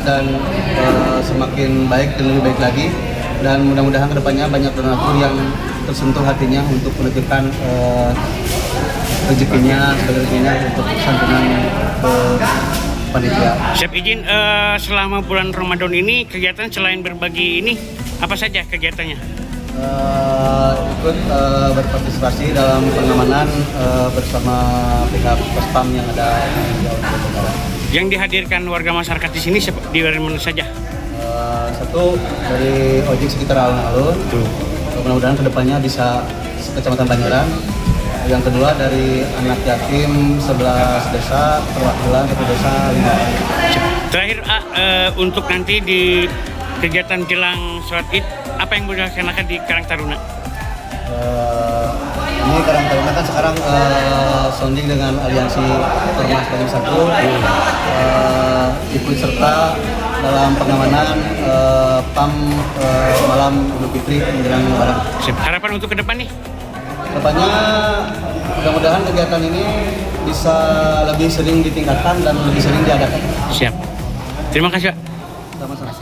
dan semakin baik dan lebih baik lagi, dan mudah-mudahan kedepannya banyak donatur yang tersentuh hatinya untuk menitipkan rezekinya untuk santunan ke panitia. Siap izin, selama bulan Ramadan ini kegiatan selain berbagi ini apa saja kegiatannya? Ikut berpartisipasi dalam pengamanan bersama pihak Pospam yang ada di Jawa Tengah. Yang dihadirkan warga masyarakat di sini di mana saja? Satu dari ojek sekitar alun-alun, mudah-mudahan kedepannya bisa Kecamatan Banyaran. Yang kedua dari anak yatim 11 desa, perwakilan 1 desa 5. Terakhir untuk nanti di kegiatan jelang sholat Id, apa yang boleh dilaksanakan di Karang Taruna? Ini Karang Taruna kan sekarang sounding dengan aliansi Ormas Tanjung Satu, ikut serta dalam pengamanan PAM malam Idul Fitri menjelang Lebaran. Harapan untuk ke depan nih? Kedepannya mudah-mudahan kegiatan ini bisa lebih sering ditingkatkan dan lebih sering diadakan. Siap. Terima kasih, Pak. Sama-sama.